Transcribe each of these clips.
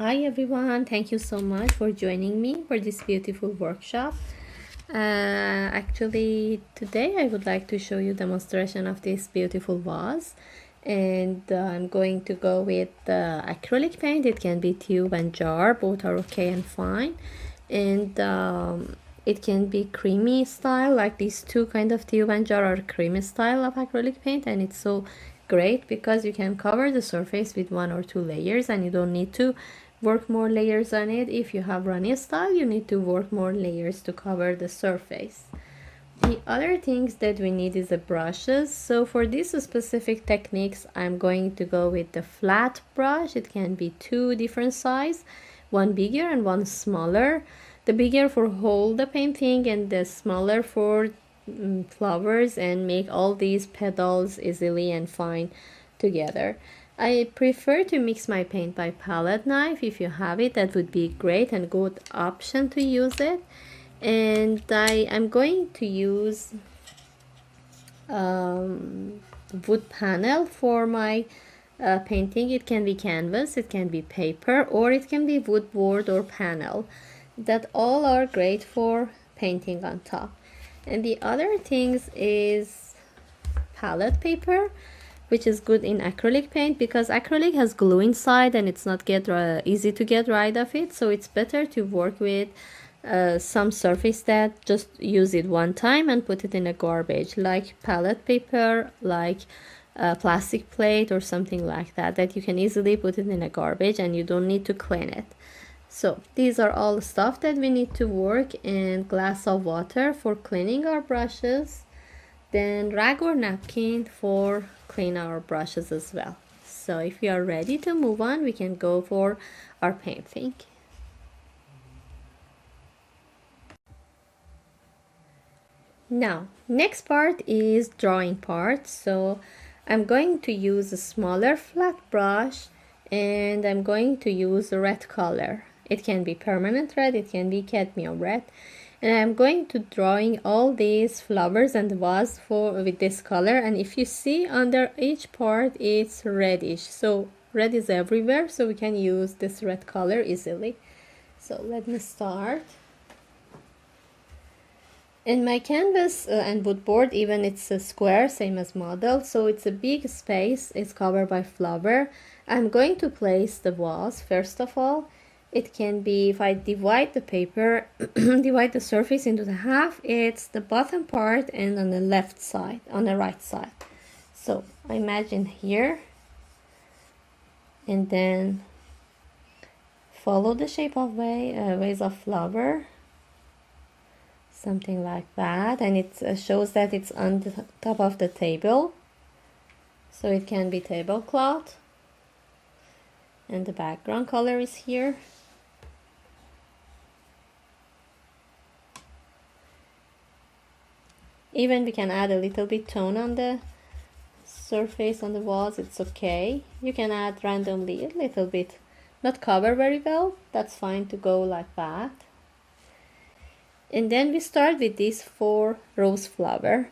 Hi everyone, thank you so much for joining me for this beautiful workshop. Actually today I would like to show you demonstration of this beautiful vase, and I'm going to go with acrylic paint. It can be tube and jar, both are okay and fine, and it can be creamy style, like these two kind of tube and jar are creamy style of acrylic paint, and it's so great because you can cover the surface with 1 or 2 layers and you don't need to work more layers on it. If you have runny style, you need to work more layers to cover the surface. The other things that we need is the brushes. So for these specific techniques, I'm going to go with the flat brush. It can be 2 different size, one bigger and one smaller. The bigger for hold the painting and the smaller for flowers and make all these petals easily and fine together. I prefer to mix my paint by palette knife. If you have it, that would be great and good option to use it. And I'm going to use wood panel for my painting. It can be canvas, it can be paper, or it can be wood board or panel. That all are great for painting on top. And the other things is palette paper, which is good in acrylic paint because acrylic has glue inside and it's not easy to get rid of it. So it's better to work with some surface that just use it one time and put it in a garbage, like palette paper, like plastic plate or something like that, that you can easily put it in a garbage and you don't need to clean it. So these are all the stuff that we need to work, and glass of water for cleaning our brushes, then rag or napkin for clean our brushes as well. So if you are ready to move on, we can go for our painting. Now, next part is drawing part. So I'm going to use a smaller flat brush and I'm going to use a red color. It can be permanent red, it can be cadmium red. And I'm going to drawing all these flowers and vase with this color. And if you see under each part, it's reddish. So red is everywhere, so we can use this red color easily. So let me start. In my canvas and wood board, even it's a square, same as model, so it's a big space, it's covered by flower. I'm going to place the vase first of all. It can be, if I divide the paper, divide the surface into the half, it's the bottom part and on the left side, on the right side. So I imagine here, and then follow the shape of vase of flower, something like that, and it shows that it's on the top of the table, so it can be tablecloth, and the background color is here. Even we can add a little bit tone on the surface on the walls, it's okay. You can add randomly a little bit, not cover very well, that's fine to go like that. And then we start with these 4 rose flower,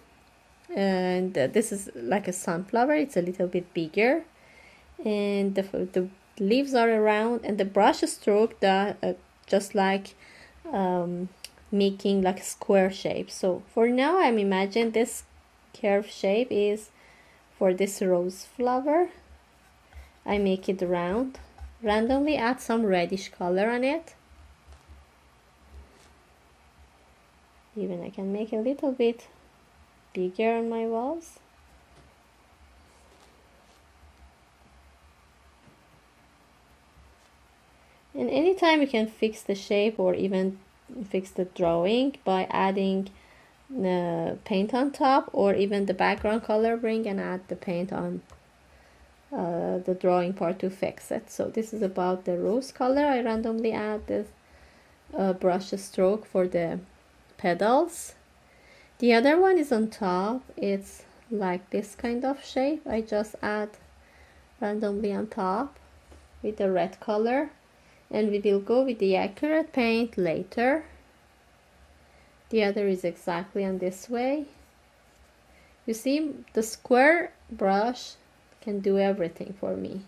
and this is like a sunflower, it's a little bit bigger, and the leaves are around, and the brush stroke that just like making like a square shape. So for now I'm imagining this curve shape is for this rose flower. I make it round, randomly add some reddish color on it. Even I can make a little bit bigger on my walls. And anytime you can fix the shape or even fix the drawing by adding the paint on top, or even the background color, bring and add the paint on the drawing part to fix it. So this is about the rose color. I randomly add this brush stroke for the petals. The other one is on top, it's like this kind of shape. I just add randomly on top with the red color, and we will go with the accurate paint later. The other is exactly on this way. You see, the square brush can do everything for me.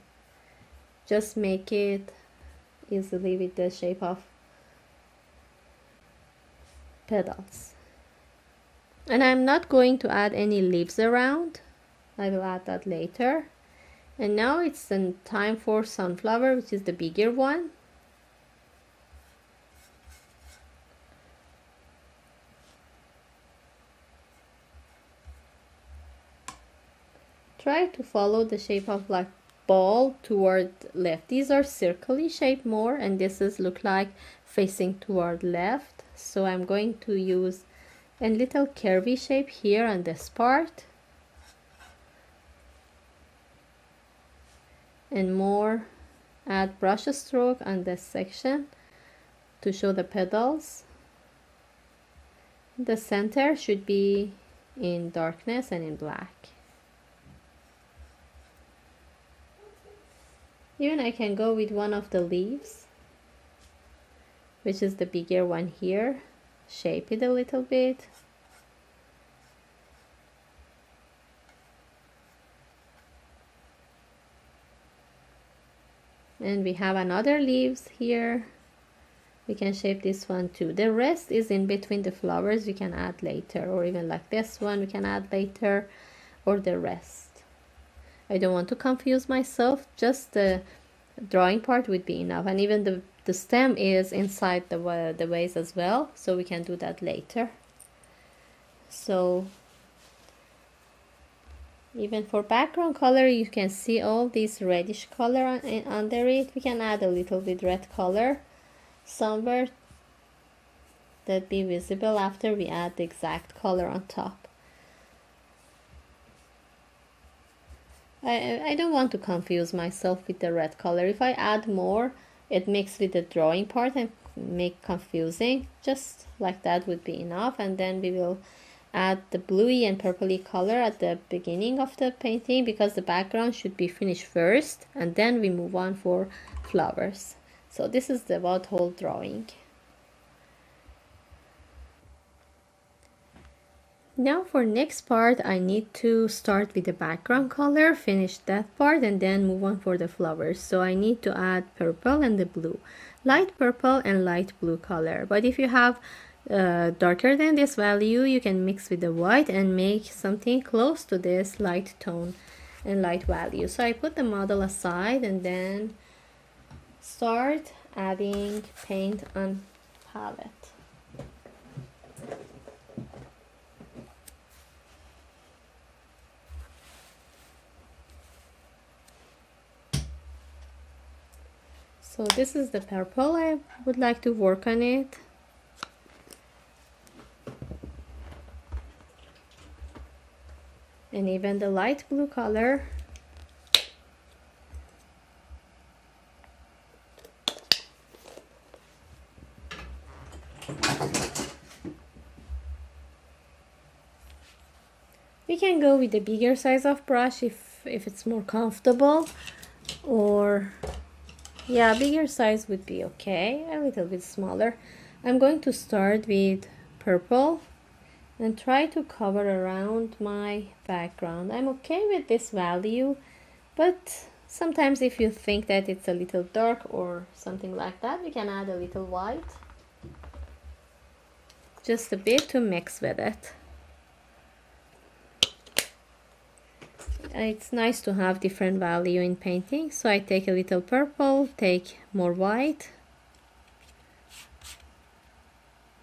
Just make it easily with the shape of petals. And I'm not going to add any leaves around. I will add that later. And now it's the time for sunflower, which is the bigger one. Try to follow the shape of like ball toward left. These are circular shape more, and this is look like facing toward left. So I'm going to use a little curvy shape here on this part, and more add brush stroke on this section to show the petals. The center should be in darkness and in black. Even I can go with one of the leaves, which is the bigger one here, shape it a little bit. And we have another leaves here. We can shape this one too. The rest is in between the flowers, we can add later, or even like this one we can add later, or the rest. I don't want to confuse myself, just the drawing part would be enough. And even the stem is inside the vase as well, so we can do that later. So even for background color, you can see all this reddish color under it. We can add a little bit red color somewhere that be visible after we add the exact color on top. I don't want to confuse myself with the red color. If I add more, it mixes with the drawing part and make confusing. Just like that would be enough. And then we will add the bluey and purpley color at the beginning of the painting, because the background should be finished first, and then we move on for flowers. So this is the about whole drawing. Now for next part, I need to start with the background color, finish that part, and then move on for the flowers. So I need to add purple and the blue, light purple and light blue color. But if you have darker than this value, you can mix with the white and make something close to this light tone and light value. So I put the model aside and then start adding paint on palette. So this is the purple. I would like to work on it. And even the light blue color. We can go with the bigger size of brush if it's more comfortable, or yeah, bigger size would be okay, a little bit smaller. I'm going to start with purple and try to cover around my background. I'm okay with this value, but sometimes if you think that it's a little dark or something like that, we can add a little white, just a bit to mix with it. It's nice to have different value in painting, so I take a little purple, take more white,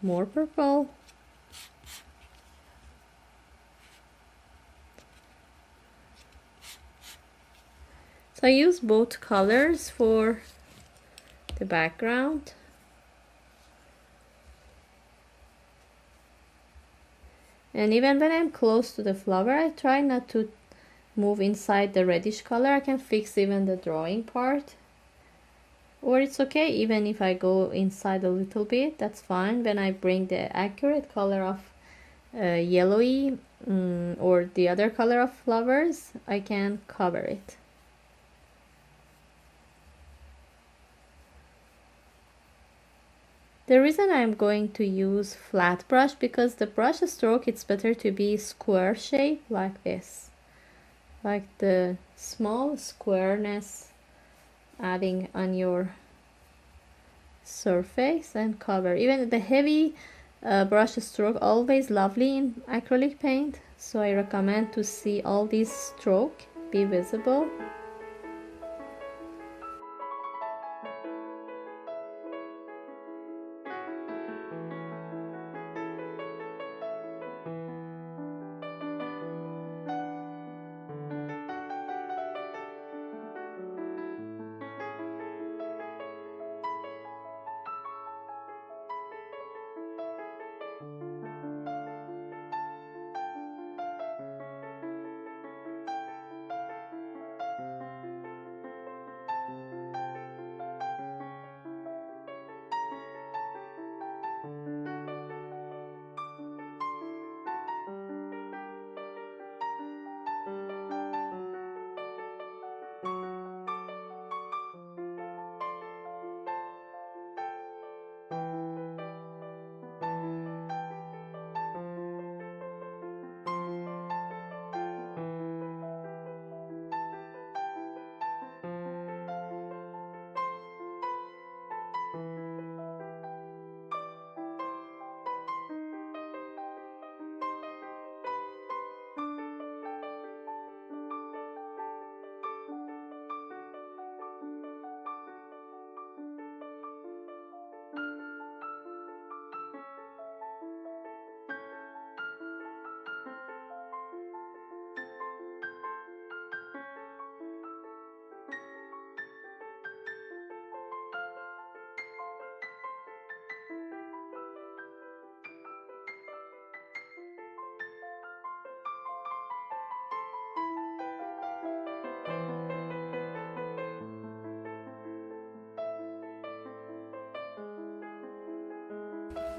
more purple, so I use both colors for the background. And even when I'm close to the flower, I try not to move inside the reddish color. I can fix even the drawing part, or it's okay even if I go inside a little bit, that's fine. When I bring the accurate color of yellowy or the other color of flowers, I can cover it. The reason I'm going to use flat brush, because the brush stroke, it's better to be square shape like this, like the small squareness adding on your surface and cover. Even the heavy brush stroke always lovely in acrylic paint, so I recommend to see all these stroke be visible.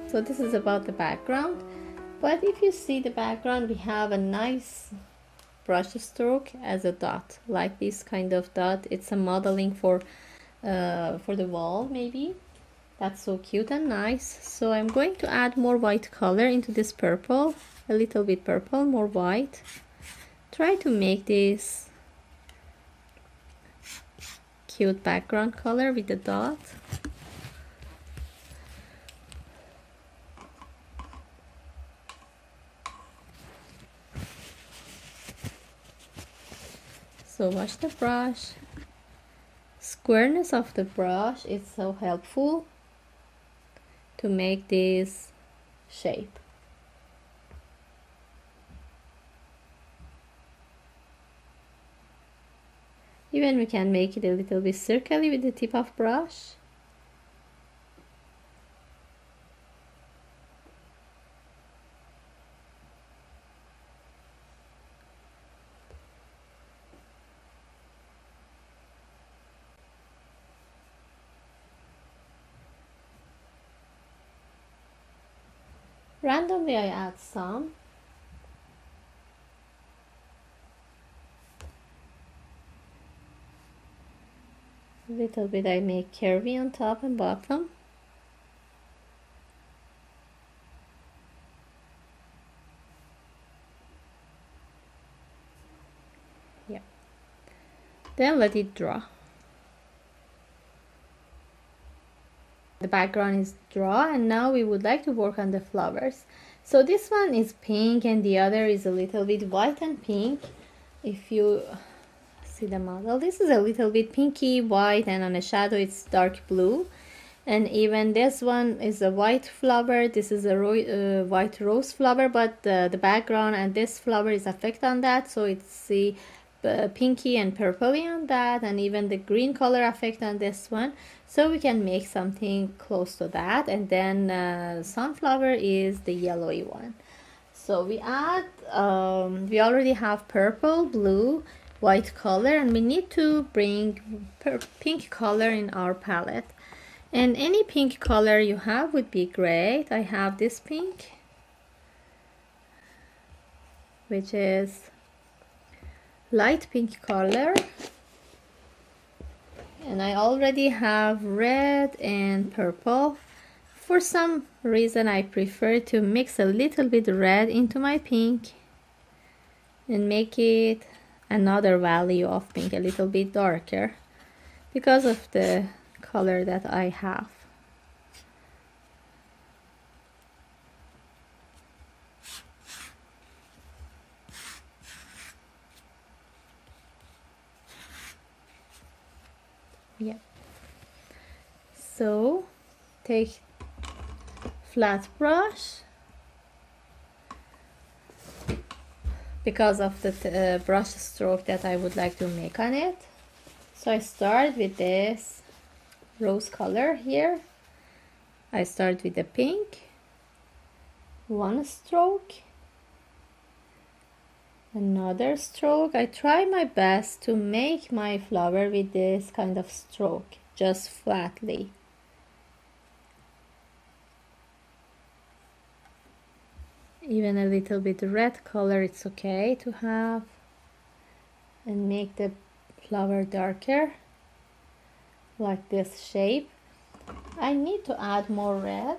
So this is about the background, but if you see the background, we have a nice brush stroke as a dot, like this kind of dot. It's a modeling for the wall maybe. That's so cute and nice. So I'm going to add more white color into this purple, a little bit purple, more white. Try to make this cute background color with the dot. So wash the brush. Squareness of the brush is so helpful to make this shape. Even we can make it a little bit circular with the tip of brush. Randomly I add some. A little bit I make curvy on top and bottom. Yeah. Then let it dry. The background is dry, and now we would like to work on the flowers. So this one is pink and the other is a little bit white and pink. If you see the model, this is a little bit pinky white, and on the shadow it's dark blue. And even this one is a white flower. This is a white rose flower, but the background and this flower is effect on that, so it's the pinky and purpley on that, and even the green color effect on this one. So we can make something close to that. And then sunflower is the yellowy one. So we add, we already have purple, blue, white color, and we need to bring pink color in our palette. And any pink color you have would be great. I have this pink, which is light pink color, and I already have red and purple. For some reason I prefer to mix a little bit red into my pink and make it another value of pink, a little bit darker, because of the color that I have. Yeah. So take flat brush, because of the brush stroke that I would like to make on it. So I start with this rose color here. I start with the pink, one stroke, another stroke. I try my best to make my flower with this kind of stroke, just flatly. Even a little bit red color, it's okay to have, and make the flower darker, like this shape. I need to add more red.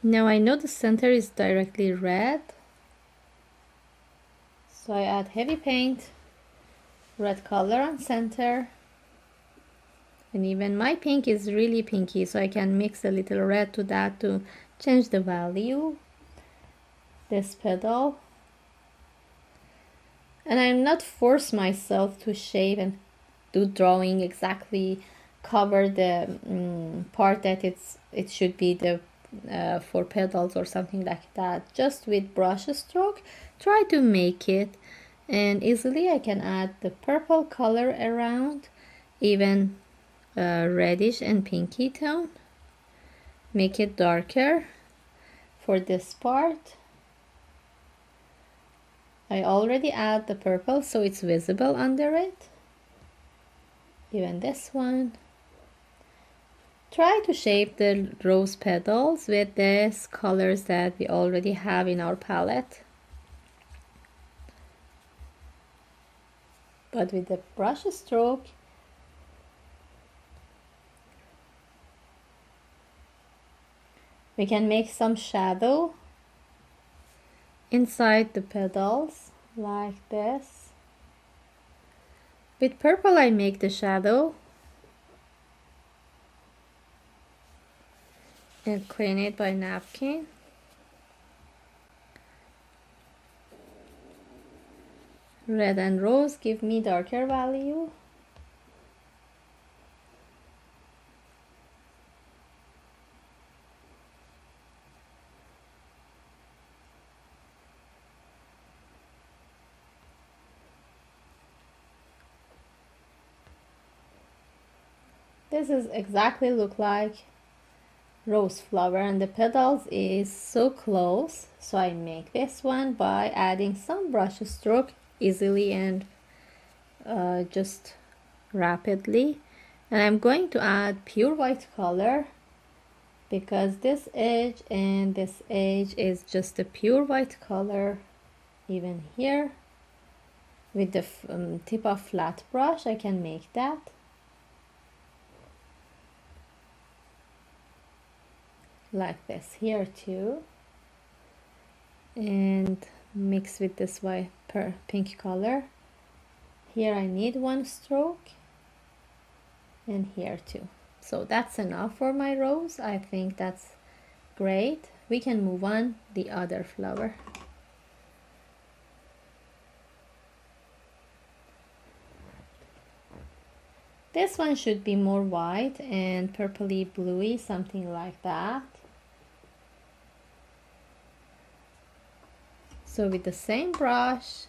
Now I know the center is directly red, so I add heavy paint, red color on center, and even my pink is really pinky, so I can mix a little red to that to change the value. This petal, and I'm not force myself to shape and do drawing exactly, cover the part that it should be the for petals or something like that. Just with brush stroke, try to make it, and easily I can add the purple color around, even reddish and pinky tone, make it darker for this part. I already add the purple so it's visible under it, even this one. Try to shape the rose petals with these colors that we already have in our palette, but with the brush stroke. We can make some shadow inside the petals like this. With purple I make the shadow and clean it by napkin. Red and rose give me darker value. This is exactly look like rose flower, and the petals is so close, so I make this one by adding some brush stroke easily and just rapidly. And I'm going to add pure white color, because this edge and this edge is just a pure white color. Even here with the tip of flat brush I can make that. Like this here too, and mix with this white pink color. Here I need one stroke, and here too. So that's enough for my rose. I think that's great. We can move on the other flower. This one should be more white and purpley bluey, something like that. So with the same brush,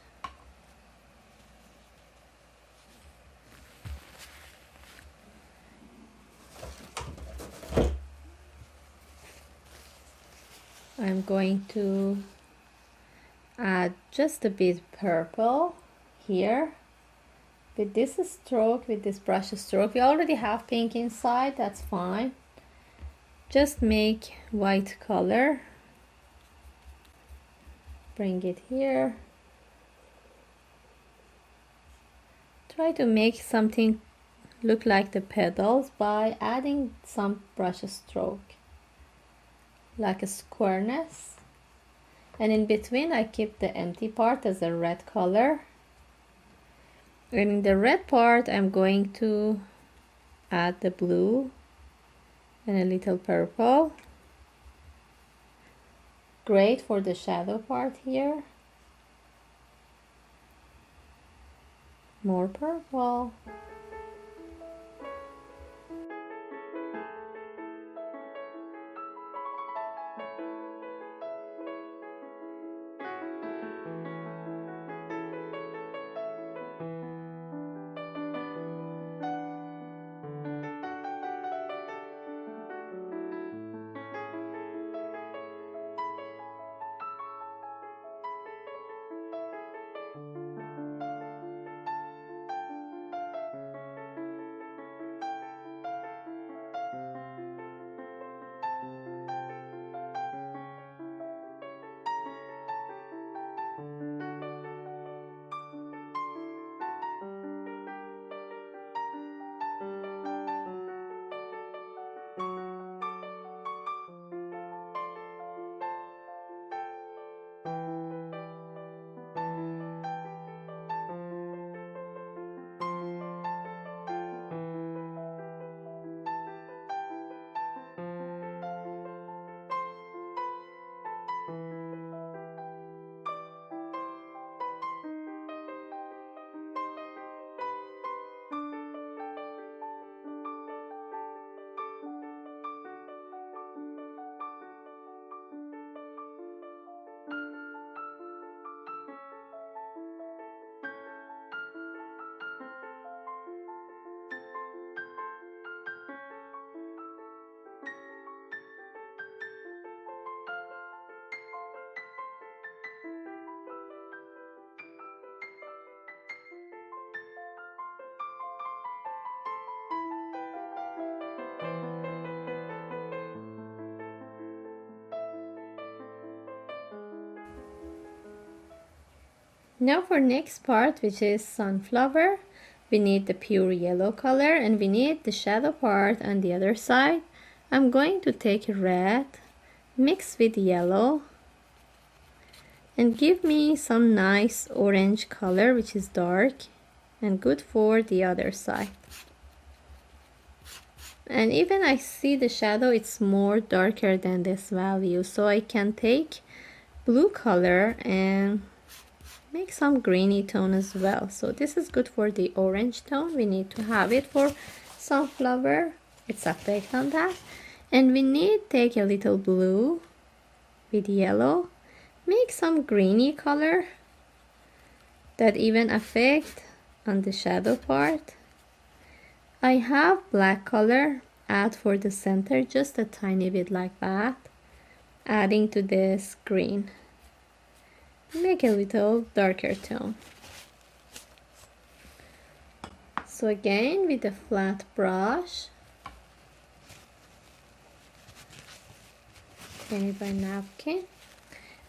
I'm going to add just a bit purple here with this stroke, with this brush stroke. We already have pink inside, that's fine. Just make white color, bring it here. Try to make something look like the petals by adding some brush stroke, like a squareness, and in between I keep the empty part as a red color. And in the red part, I'm going to add the blue and a little purple. Great for the shadow part here. More purple. Now for next part, which is sunflower, we need the pure yellow color and we need the shadow part on the other side. I'm going to take red, mix with yellow, and give me some nice orange color, which is dark and good for the other side. And even I see the shadow, it's more darker than this value, so I can take blue color and make some greeny tone as well. So this is good for the orange tone. We need to have it for sunflower. It's effect on that. And we need take a little blue with yellow, make some greeny color that even affect on the shadow part. I have black color, add for the center just a tiny bit like that, adding to this green. Make a little darker tone. So again with a flat brush, clean it by napkin.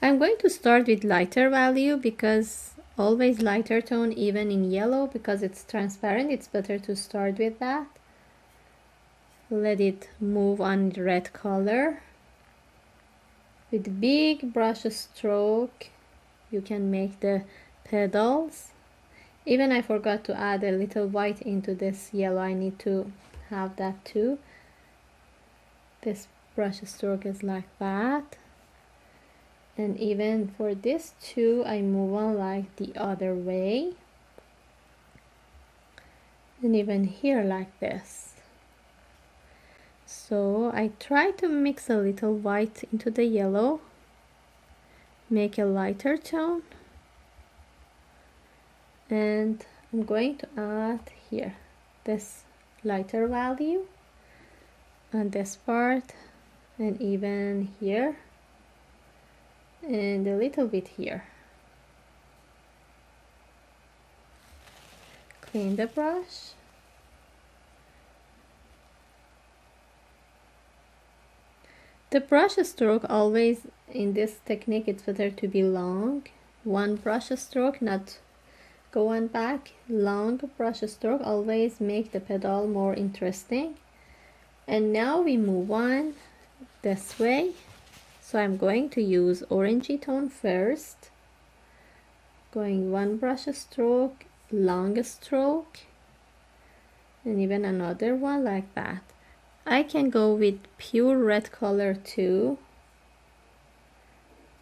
I'm going to start with lighter value because always lighter tone, even in yellow, because it's transparent, it's better to start with that. Let it move on the red color. With big brush stroke, you can make the petals. Even I forgot to add a little white into this yellow. I need to have that too. This brush stroke is like that. And even for this too, I move on like the other way. And even here like this. So I try to mix a little white into the yellow. Make a lighter tone. And I'm going to add here this lighter value on this part, and even here, and a little bit here. Clean the brush. The brush stroke always in this technique, it's better to be long. One brush stroke, not go on back. Long brush stroke always make the petal more interesting. And now we move on this way. So I'm going to use orangey tone first. Going one brush stroke long stroke, and even another one like that. I can go with pure red color too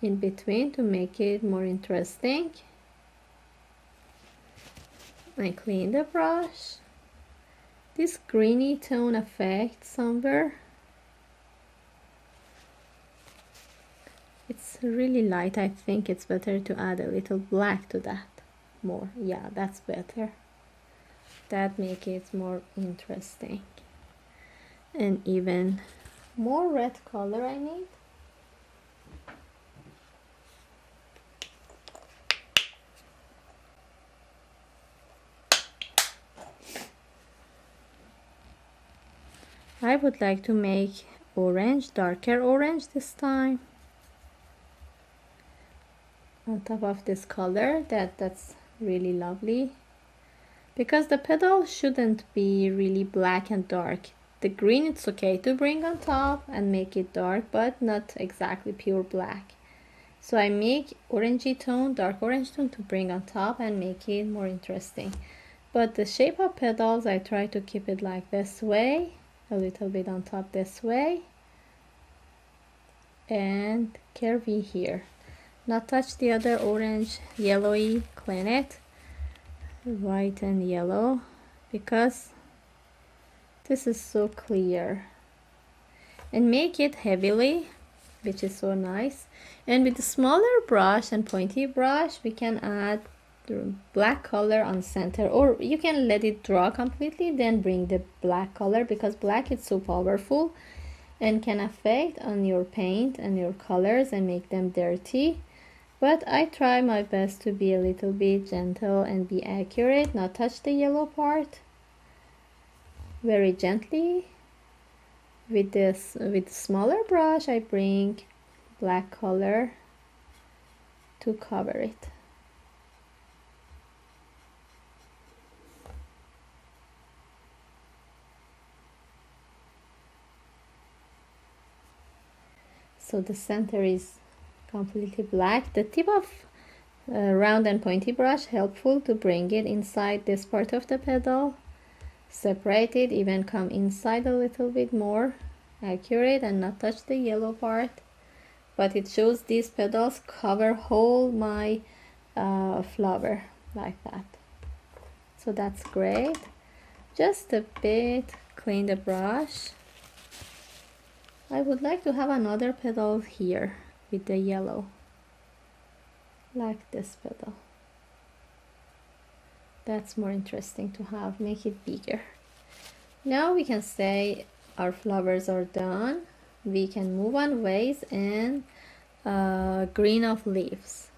in between to make it more interesting. I clean the brush. This greeny tone effect somewhere, it's really light. I think it's better to add a little black to that more. Yeah, that's better. That makes it more interesting. And even more red color I need. I would like to make orange, darker orange this time, on top of this color. That's really lovely, because the petal shouldn't be really black and dark. The green, it's okay to bring on top and make it dark, but not exactly pure black. So I make orangey tone, dark orange tone to bring on top and make it more interesting. But the shape of petals, I try to keep it like this way, a little bit on top this way, and curvy here. Not touch the other orange, yellowy, clean it, white and yellow, because this is so clear. And make it heavily, which is so nice. And with the smaller brush and pointy brush, we can add the black color on center, or you can let it draw completely, then bring the black color, because black is so powerful and can affect on your paint and your colors and make them dirty. But I try my best to be a little bit gentle and be accurate, not touch the yellow part. Very gently. With the smaller brush, I bring black color to cover it. So the center is completely black. The tip of round and pointy brush helpful to bring it inside this part of the petal. Separate it, even come inside a little bit more accurate and not touch the yellow part. But it shows these petals cover whole my flower like that. So that's great. Just a bit clean the brush. I would like to have another petal here with the yellow, like this petal. That's more interesting to have, make it bigger. Now we can say our flowers are done. We can move on vase and green of leaves.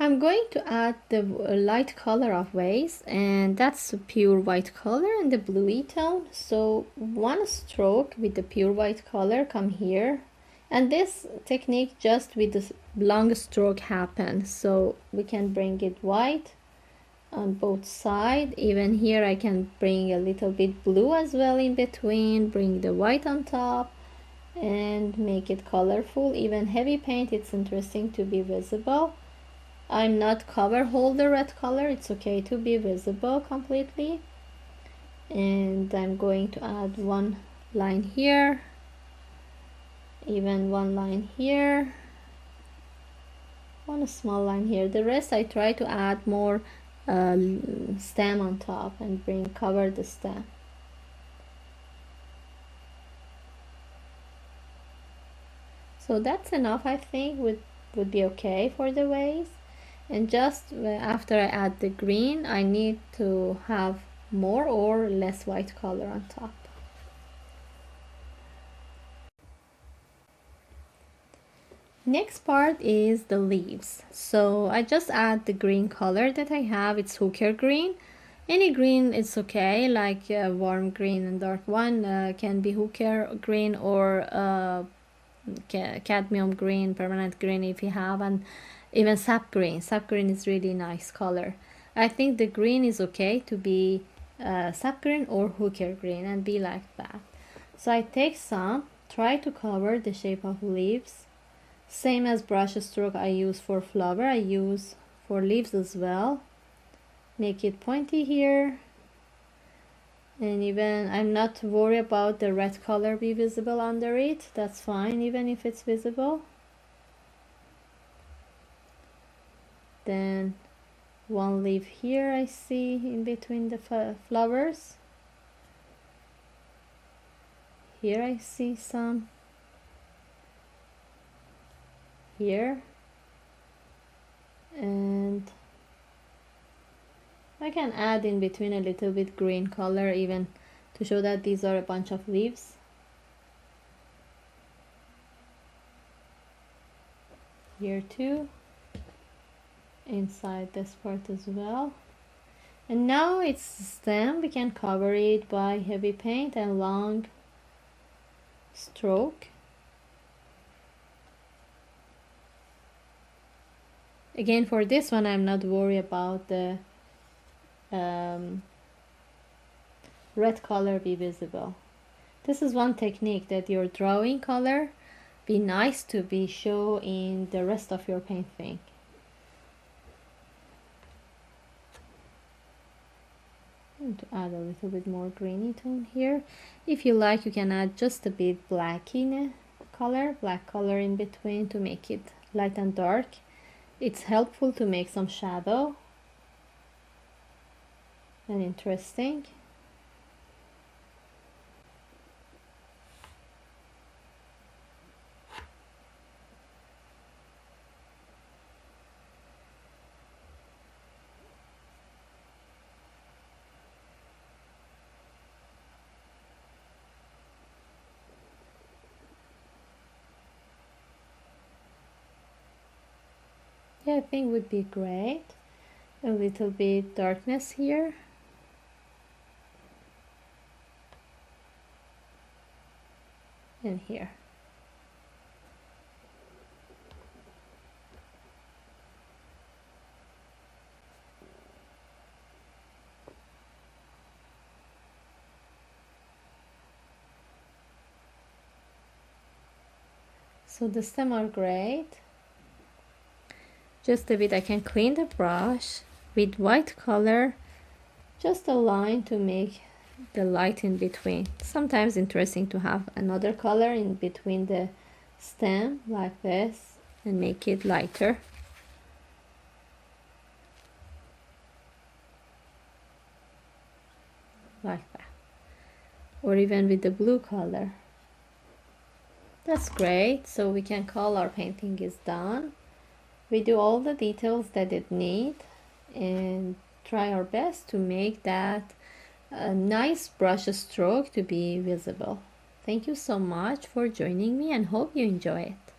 I'm going to add the light color of vase, and that's a pure white color and the bluey tone. So one stroke with the pure white color, come here. And this technique just with the long stroke happens. So we can bring it white on both sides. Even here I can bring a little bit blue as well in between, bring the white on top and make it colorful. Even heavy paint, it's interesting to be visible. I'm not cover whole the red color, it's okay to be visible completely. And I'm going to add one line here, even one line here, one small line here. The rest I try to add more stem on top and cover the stem. So that's enough, I think would be okay for the vase. And just after I add the green, I need to have more or less white color on top. Next part is the leaves. So I just add the green color that I have. It's hooker green. Any green is okay, like warm green and dark one can be hooker green, or cadmium green, permanent green if you have, and even sap green. Sap green is really nice color. I think the green is okay to be sap green or hooker green and be like that. So I take some, try to cover the shape of leaves. Same as brush stroke I use for flower, I use for leaves as well. Make it pointy here. And even I'm not worried about the red color be visible under it. That's fine even if it's visible. Then one leaf here I see in between the flowers. Here I see some. Here. And I can add in between a little bit green color even to show that these are a bunch of leaves. Here too. Inside this part as well. And now it's stem. We can cover it by heavy paint and long stroke. Again, for this one I'm not worried about the red color be visible. This is one technique that your drawing color be nice to be show in the rest of your painting. And to add a little bit more greeny tone here. If you like, you can add just a bit black color in between to make it light and dark. It's helpful to make some shadow and interesting. Yeah, I think would be great. A little bit darkness here. And here. So the stem are great. Just a bit I can clean the brush with white color, just a line to make the light in between. Sometimes interesting to have another color in between the stem like this and make it lighter. Like that. Or even with the blue color. That's great. So we can call our painting is done. We do all the details that it need and try our best to make that a nice brush stroke to be visible. Thank you so much for joining me and hope you enjoy it.